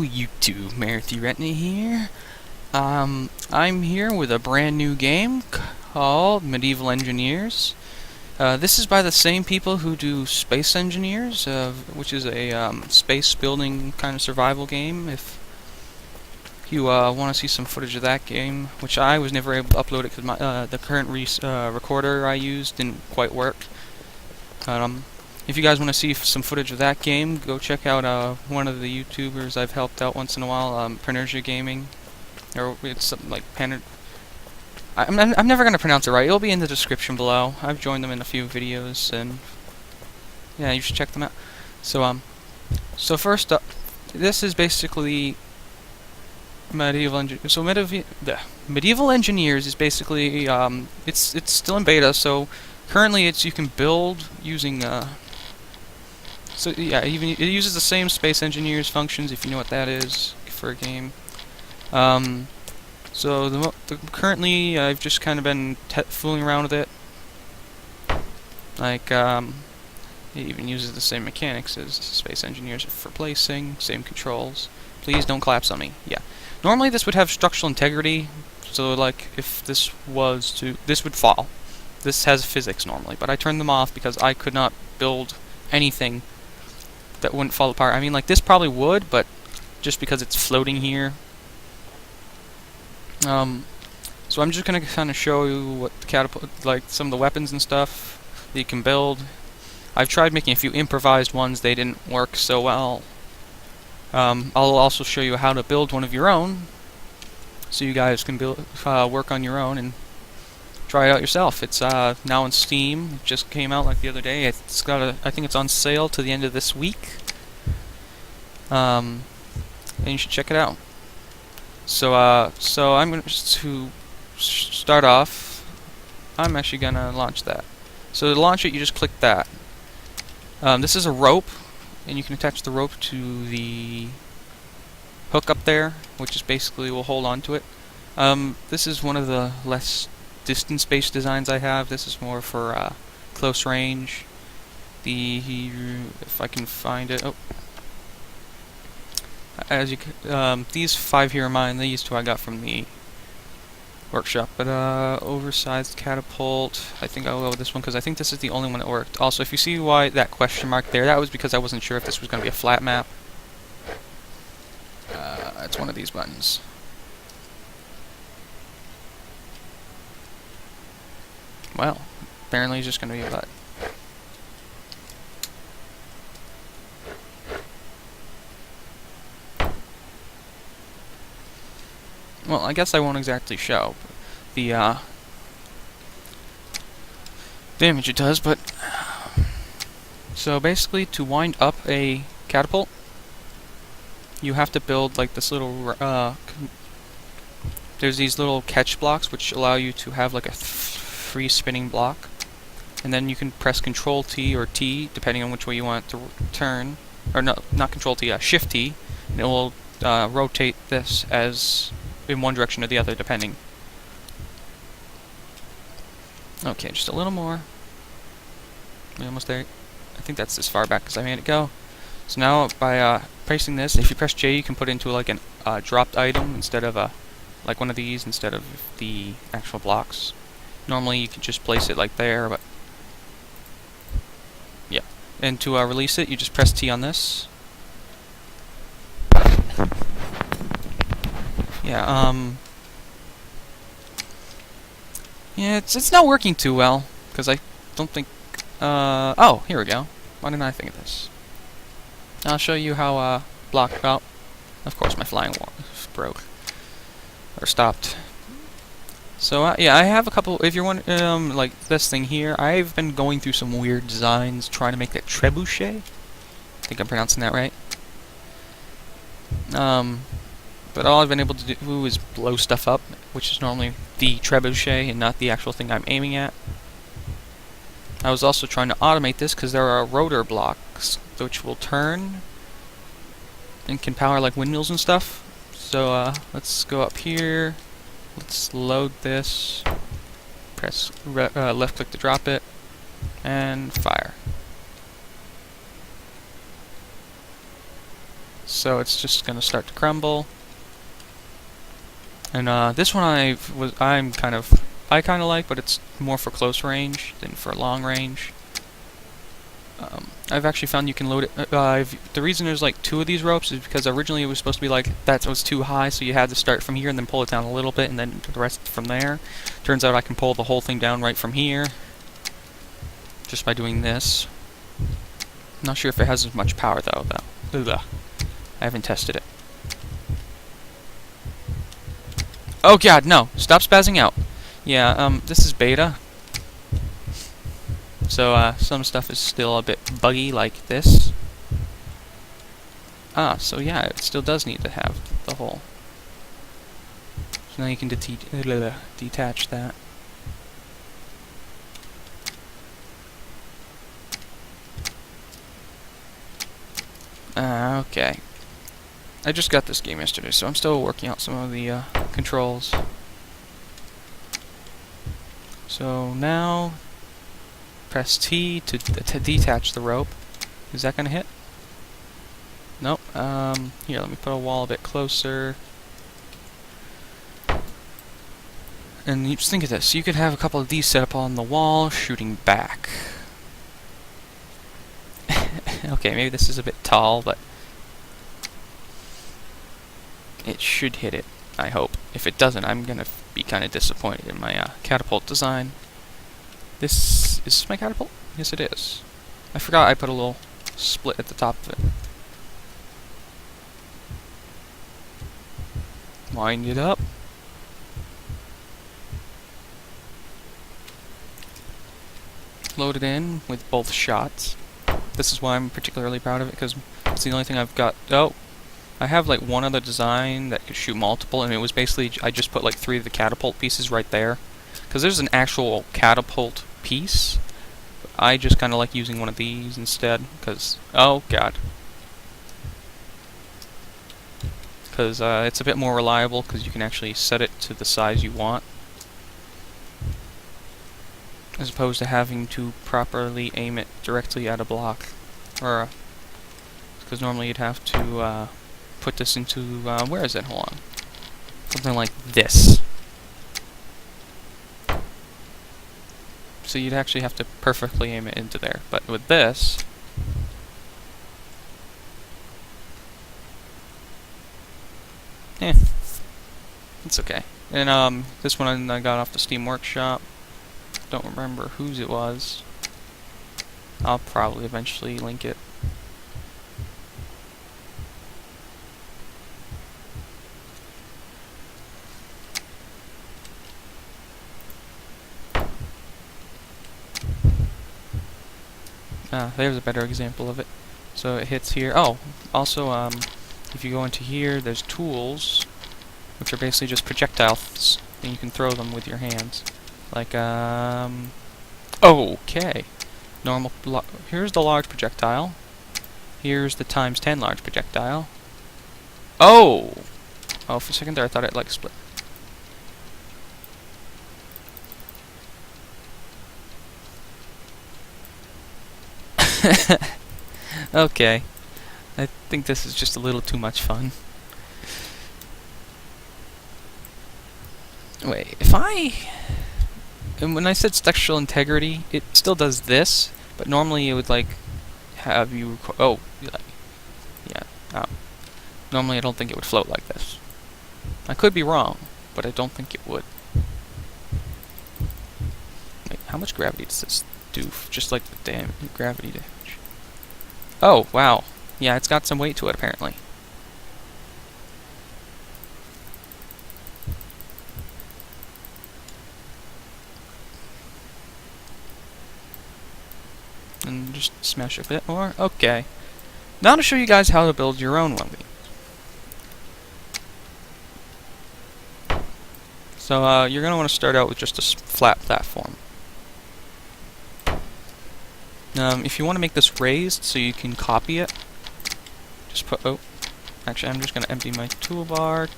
YouTube, Marathi Retna here. I'm here with a brand new game called Medieval Engineers. This is by the same people who do Space Engineers, which is a space building kind of survival game. If you want to see some footage of that game, which I was never able to upload it because the current recorder I used didn't quite work. If you guys want to see some footage of that game, go check out one of the YouTubers I've helped out once in a while, Panergia Gaming, or it's something like I'm never gonna pronounce it right. It'll be in the description below. I've joined them in a few videos, and yeah, you should check them out. So first up, this is basically Medieval Engineers is basically it's still in beta. So currently, you can build using So yeah, even it uses the same Space Engineers functions, if you know what that is, for a game. So currently I've just kind of been fooling around with it. Like it even uses the same mechanics as Space Engineers for placing, same controls. Please don't collapse on me. Yeah. Normally this would have structural integrity, so like if this would fall. This has physics normally, but I turned them off because I could not build anything that wouldn't fall apart. I mean, like, this probably would, but just because it's floating here. So I'm just gonna kind of show you what the catapult, like some of the weapons and stuff that you can build. I've tried making a few improvised ones. They didn't work so well. I'll also show you how to build one of your own, so you guys can work on your own and try it out yourself. It's now on Steam. It just came out like the other day. It's got I think it's on sale to the end of this week. And you should check it out. So I'm going to start off. I'm actually gonna launch that. So to launch it, you just click that. This is a rope, and you can attach the rope to the hook up there, which is basically will hold on to it. This is one of the less distance-based designs I have. This is more for close range. If I can find it. Oh, as you these 5 here are mine. These 2 I got from the workshop. But oversized catapult. I think I'll go with this one because I think this is the only one that worked. Also, if you see why that question mark there, that was because I wasn't sure if this was going to be a flat map. It's one of these buttons. Well, apparently it's just going to be a button. Well, I guess I won't exactly show the damage it does, but so basically to wind up a catapult, you have to build like this little there's these little catch blocks which allow you to have like a free spinning block, and then you can press Control T or T depending on which way you want it to turn, or no, not Control T, Shift T, and it will rotate this as in one direction or the other depending. Okay, just a little more. We're almost there. I think that's as far back as I made it go. So now by pressing this, if you press J, you can put it into like a dropped item instead of like one of these instead of the actual blocks. Normally you could just place it like there, but yeah. And to release it, you just press T on this. Yeah, yeah, it's not working too well because I don't think. Oh, here we go. Why didn't I think of this? I'll show you how block out. Of course, my flying wall broke or stopped. So yeah, I have a couple. If you're wondering, like this thing here, I've been going through some weird designs trying to make that Trebuchet. I think I'm pronouncing that right. But all I've been able to do is blow stuff up, which is normally the trebuchet and not the actual thing I'm aiming at. I was also trying to automate this because there are rotor blocks which will turn and can power like windmills and stuff. So let's go up here. Let's load this. Press left click to drop it, and fire. so it's just gonna start to crumble. And this one I kind of like, but it's more for close range than for long range. I've actually found you can load it. The reason there's like 2 of these ropes is because originally it was supposed to be like that was too high, so you had to start from here and then pull it down a little bit, and then the rest from there. Turns out I can pull the whole thing down right from here just by doing this. Not sure if it has as much power though. Ugh. I haven't tested it. Oh god, no! Stop spazzing out. Yeah, this is beta. So, some stuff is still a bit buggy, like this. So yeah, it still does need to have the hole. So now you can detach that. Okay. I just got this game yesterday, so I'm still working out some of the controls. So now, press T to detach the rope. Is that gonna hit? Nope. Here, let me put a wall a bit closer. And you just think of this. You could have a couple of these set up on the wall, shooting back. Okay, maybe this is a bit tall, but it should hit it, I hope. If it doesn't, I'm gonna be kind of disappointed in my catapult design. Is this my catapult? Yes, it is. I forgot I put a little split at the top of it. Wind it up. Load it in with both shots. This is why I'm particularly proud of it, because it's the only thing I've got. Oh, I have like one other design that could shoot multiple, and it was basically I just put like 3 of the catapult pieces right there. Because there's an actual catapult piece. I just kind of like using one of these instead, because, oh god. Because it's a bit more reliable, because you can actually set it to the size you want, as opposed to having to properly aim it directly at a block. Or, because normally you'd have to put this into, where is it? Hold on. Something like this. So you'd actually have to perfectly aim it into there. But with this, it's okay. And this one I got off the Steam Workshop. Don't remember whose it was. I'll probably eventually link it. There's a better example of it. So it hits here. Oh, also, if you go into here, there's tools, which are basically just projectiles, and you can throw them with your hands. Like, okay. Here's the large projectile. Here's the ×10 large projectile. Oh! Oh, for a second there I thought it, like, split. Okay. I think this is just a little too much fun. Wait, and when I said structural integrity, it still does this, but normally it would, like, have you... Oh, yeah. Normally I don't think it would float like this. I could be wrong, but I don't think it would. Wait, how much gravity does this do? Just like the damn gravity damage. Oh, wow. Yeah, it's got some weight to it, apparently. And just smash it a bit more. Okay. Now to show you guys how to build your own one of these. So, you're going to want to start out with just a flat platform. If you want to make this raised so you can copy it, just put... Oh, actually, I'm just going to empty my toolbar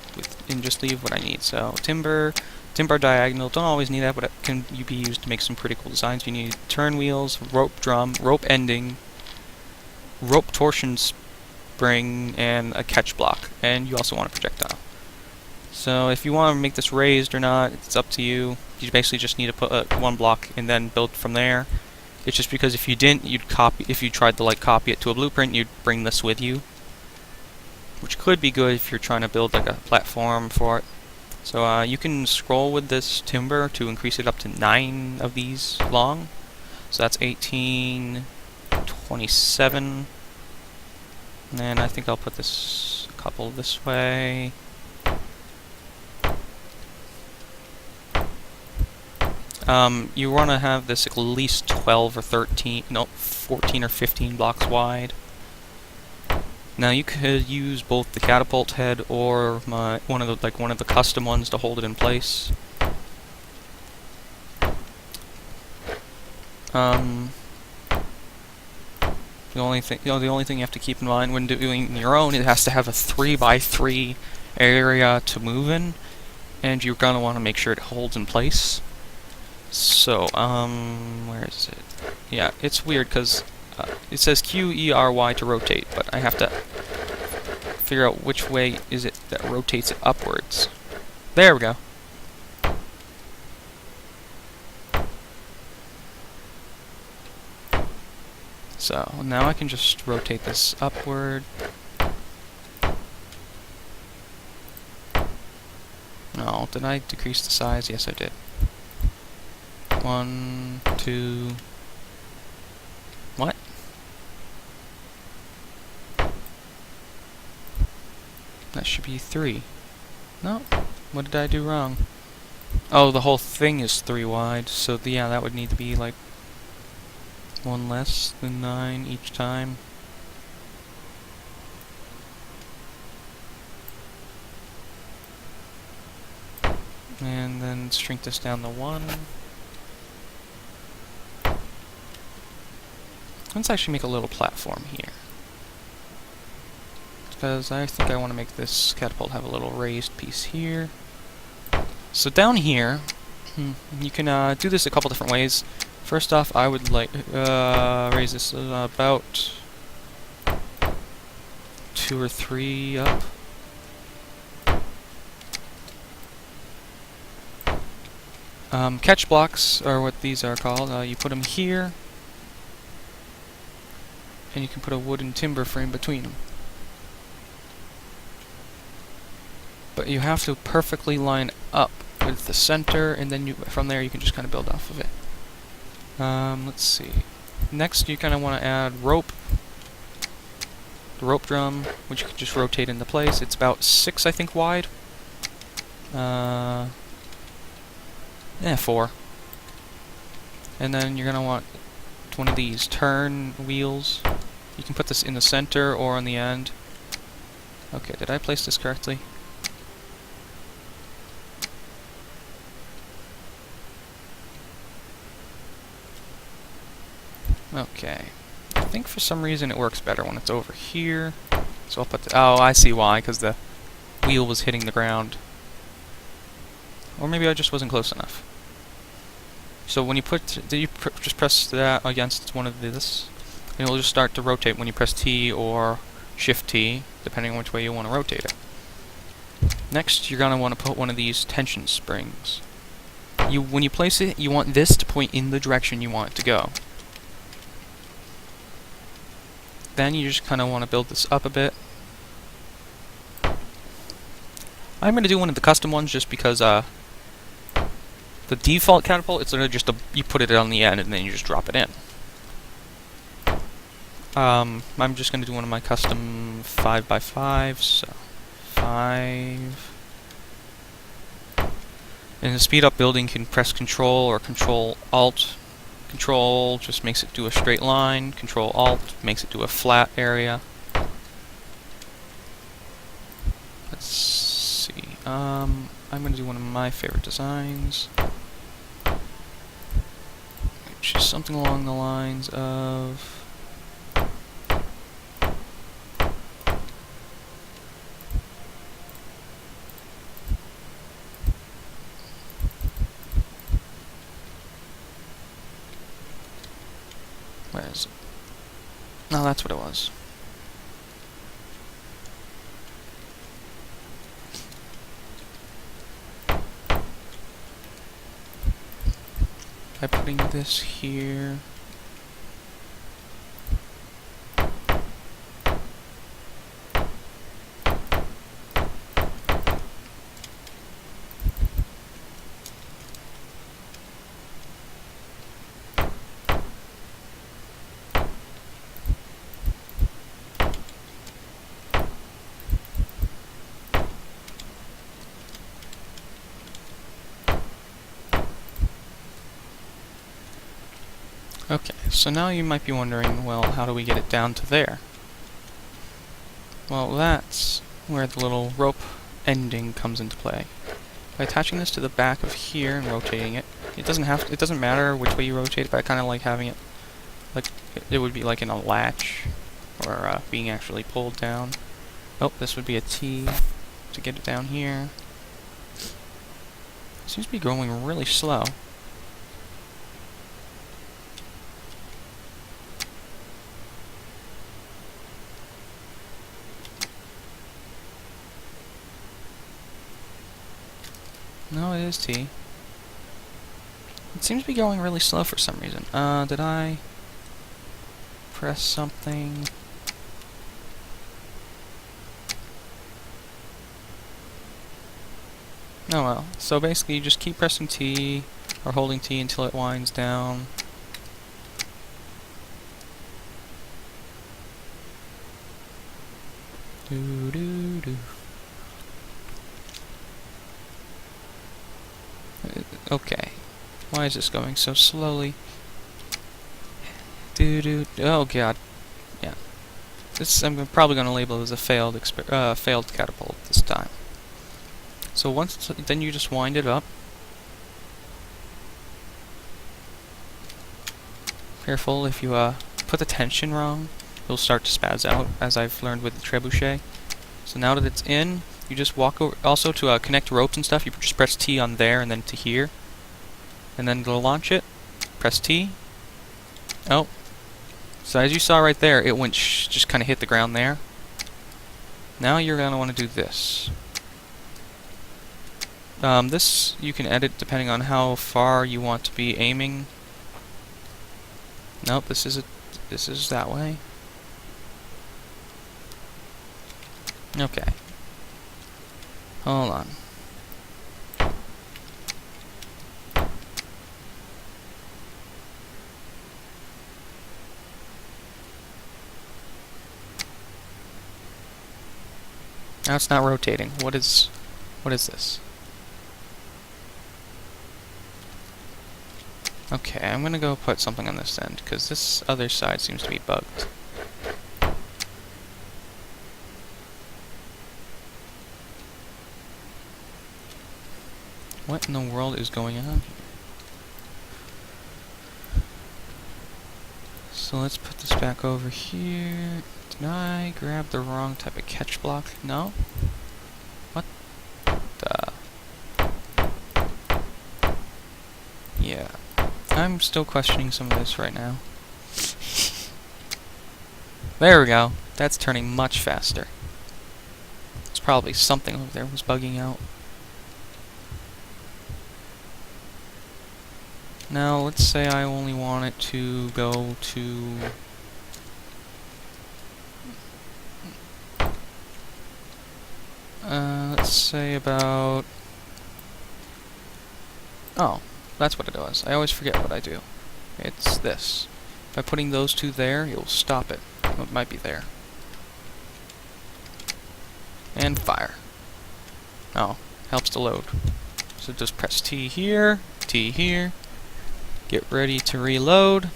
and just leave what I need. So, timber diagonal, don't always need that, but it can be used to make some pretty cool designs. You need turn wheels, rope drum, rope ending, rope torsion spring, and a catch block. And you also want a projectile. So if you want to make this raised or not, it's up to you. You basically just need to put one block and then build from there. It's just because if you didn't, if you tried to like copy it to a blueprint, you'd bring this with you, which could be good if you're trying to build like a platform for it. So you can scroll with this timber to increase it up to 9 of these long. So that's 18, 27, and then I think I'll put this couple this way. You want to have this at least 12 or 13, no, 14 or 15 blocks wide. Now you could use both the catapult head or one of the custom ones to hold it in place. The only thing you have to keep in mind when doing your own, it has to have a 3x3 area to move in, and you're gonna want to make sure it holds in place. So, where is it? Yeah, it's weird because it says QERY to rotate, but I have to figure out which way is it that rotates it upwards. There we go. So, now I can just rotate this upward. No, did I decrease the size? Yes, I did. 1, 2... What? That should be 3. No? What did I do wrong? Oh, the whole thing is 3 wide, so yeah, that would need to be like 1 less than 9 each time. And then shrink this down to 1. Let's actually make a little platform here, because I think I want to make this catapult have a little raised piece here. So down here, you can do this a couple different ways. First off, I would like raise this about 2 or 3 up. Catch blocks are what these are called. You put them here, and you can put a wooden timber frame between them. But you have to perfectly line up with the center, and then from there you can just kind of build off of it. Let's see. Next, you kind of want to add rope. The rope drum, which you can just rotate into place. It's about 6, I think, wide. 4. And then you're going to want one of these turn wheels. You can put this in the center or on the end. Okay, did I place this correctly? Okay. I think for some reason it works better when it's over here. So I'll put the... Oh, I see why, because the wheel was hitting the ground. Or maybe I just wasn't close enough. So when you just press that against one of this, and it'll just start to rotate when you press T or Shift T, depending on which way you want to rotate it. Next, you're going to want to put one of these tension springs. When you place it, you want this to point in the direction you want it to go. Then you just kind of want to build this up a bit. I'm going to do one of the custom ones just because the default catapult, it's literally just you put it on the end and then you just drop it in. I'm just going to do one of my custom 5x5s, so 5. And to speed up building, you can press Control or Control-Alt. Control just makes it do a straight line. Control-Alt makes it do a flat area. Let's see. I'm going to do one of my favorite designs, which is something along the lines of... Where is it? No, that's what it was. by putting this here. Okay, so now you might be wondering, well, how do we get it down to there? Well, that's where the little rope ending comes into play. By attaching this to the back of here and rotating it, it doesn't matter which way you rotate it, but I kind of like having it like it would be like in a latch or being actually pulled down. Oh, this would be a T to get it down here. It seems to be going really slow. No, it is T. It seems to be going really slow for some reason. Did I press something? Oh well. So basically you just keep pressing T or holding T until it winds down. Doo doo doo. Okay. Why is this going so slowly? Doo doo. Oh god. Yeah. This I'm probably going to label as a failed catapult this time. So then you just wind it up. Careful, if you put the tension wrong, it'll start to spaz out, as I've learned with the Trebuchet. So now that it's in, you just walk over. Also, to connect ropes and stuff, you just press T on there and then to here. And then to launch it, press T. Oh. So as you saw right there, it went just kind of hit the ground there. Now you're going to want to do this. This you can edit depending on how far you want to be aiming. Nope, this is that way. Okay. Hold on. Now it's not rotating. What is this? Okay, I'm gonna go put something on this end, because this other side seems to be bugged. What in the world is going on here? So let's put this back over here. Did I grab the wrong type of catch block? No? What the? Yeah. I'm still questioning some of this right now. There we go. That's turning much faster. It's probably something over there was bugging out. Now, let's say I only want it to go to... let's say about... Oh, that's what it was. I always forget what I do. It's this. By putting those two there, you'll stop it. It might be there. And fire. Oh, helps to load. So just press T here, T here. Get ready to reload.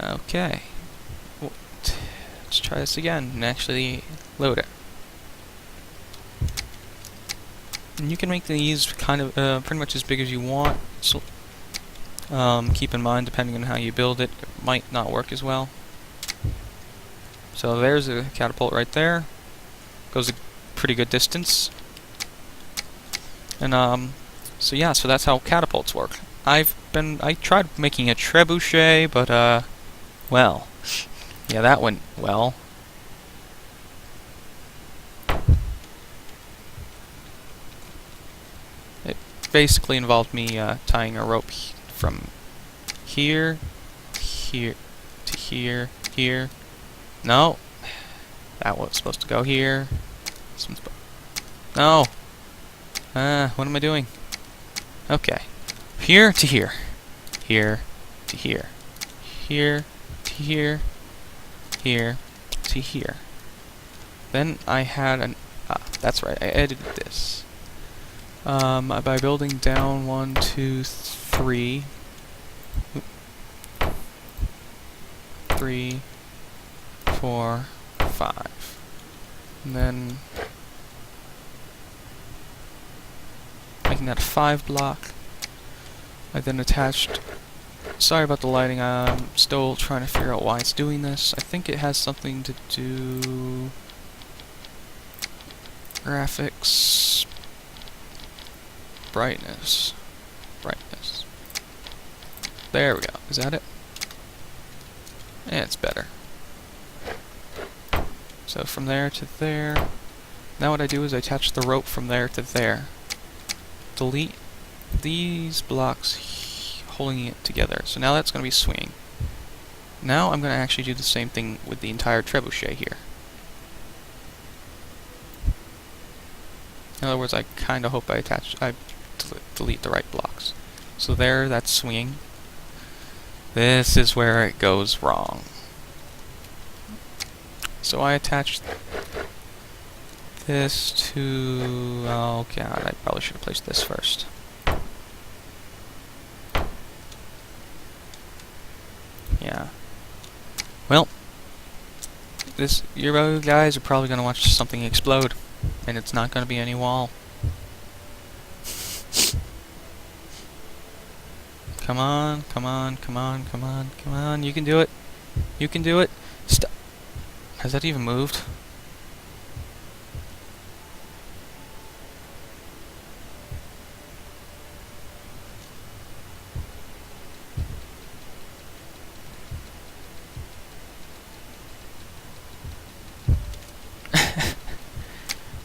Okay. Let's try this again and actually load it. And you can make these kind of pretty much as big as you want. So keep in mind, depending on how you build it, it might not work as well. So there's a catapult right there. Goes a pretty good distance. And so yeah, so that's how catapults work. I tried making a trebuchet, but well, yeah, that went well. basically involved me tying a rope from here, here, to here, here. No, that was supposed to go here. This one's no. What am I doing? Okay, here to here, here to here, here to here, here to here. Then I had an that's right, I edited this. By building down 1, 2, 3, 3, 4, 5, and then making that a 5 block. I then attached. Sorry about the lighting. I'm still trying to figure out why it's doing this. I think it has something to do. Graphics. Brightness. Brightness. There we go. Is that it? Yeah, it's better. So from there to there. Now what I do is I attach the rope from there to there. Delete these blocks holding it together. So now that's going to be swinging. Now I'm going to actually do the same thing with the entire trebuchet here. In other words, I kind of hope I delete the right blocks. So there, that's swinging. This is where it goes wrong. So I attached this to... oh god, I probably should have placed this first. Yeah. Well, you guys are probably going to watch something explode. And it's not going to be any wall. Come on, come on, come on, come on, come on. You can do it. You can do it. Stop. Has that even moved?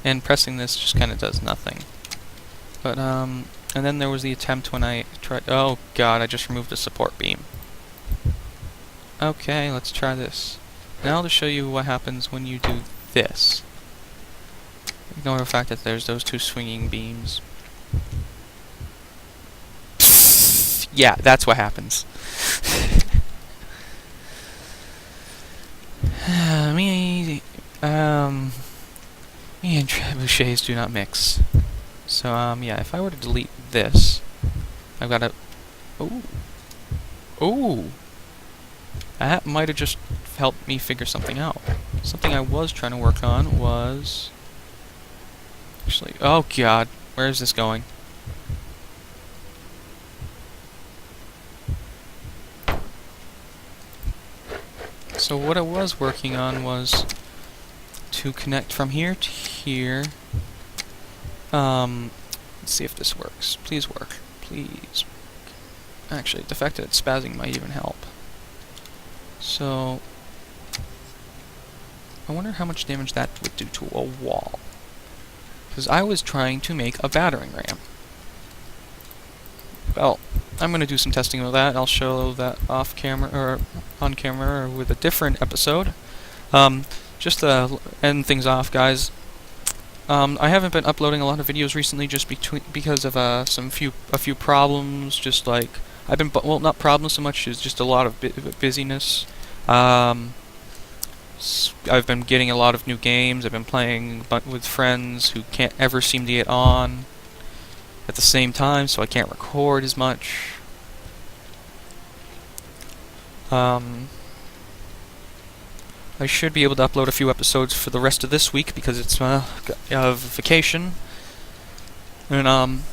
And pressing this just kind of does nothing. But, and then there was the attempt when I tried... oh god, I just removed a support beam. Okay, let's try this. Now to show you what happens when you do this. Ignore the fact that there's those two swinging beams. Yeah, that's what happens. Me and trebuchets do not mix. So, yeah, if I were to delete this, I've got to... ooh. Ooh! That might have just helped me figure something out. Something I was trying to work on was... actually, oh god, where is this going? So what I was working on was to connect from here to here. Let's see if this works. Please work. Please work. Actually, the fact that it's spazzing might even help. So, I wonder how much damage that would do to a wall. Because I was trying to make a battering ram. Well, I'm going to do some testing of that. I'll show that off camera, or on camera, or with a different episode. Just to end things off, guys. I haven't been uploading a lot of videos recently, just because of a few problems. Just like I've been, well, not problems so much as just a lot of busyness. I've been getting a lot of new games. I've been playing with friends who can't ever seem to get on at the same time, so I can't record as much. I should be able to upload a few episodes for the rest of this week because it's vacation. And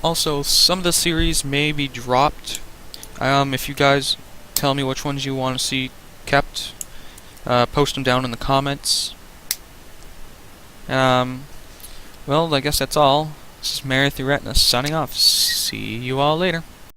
also, some of the series may be dropped. If you guys tell me which ones you want to see kept, post them down in the comments. Well, I guess that's all. This is Mary the Retina signing off. See you all later.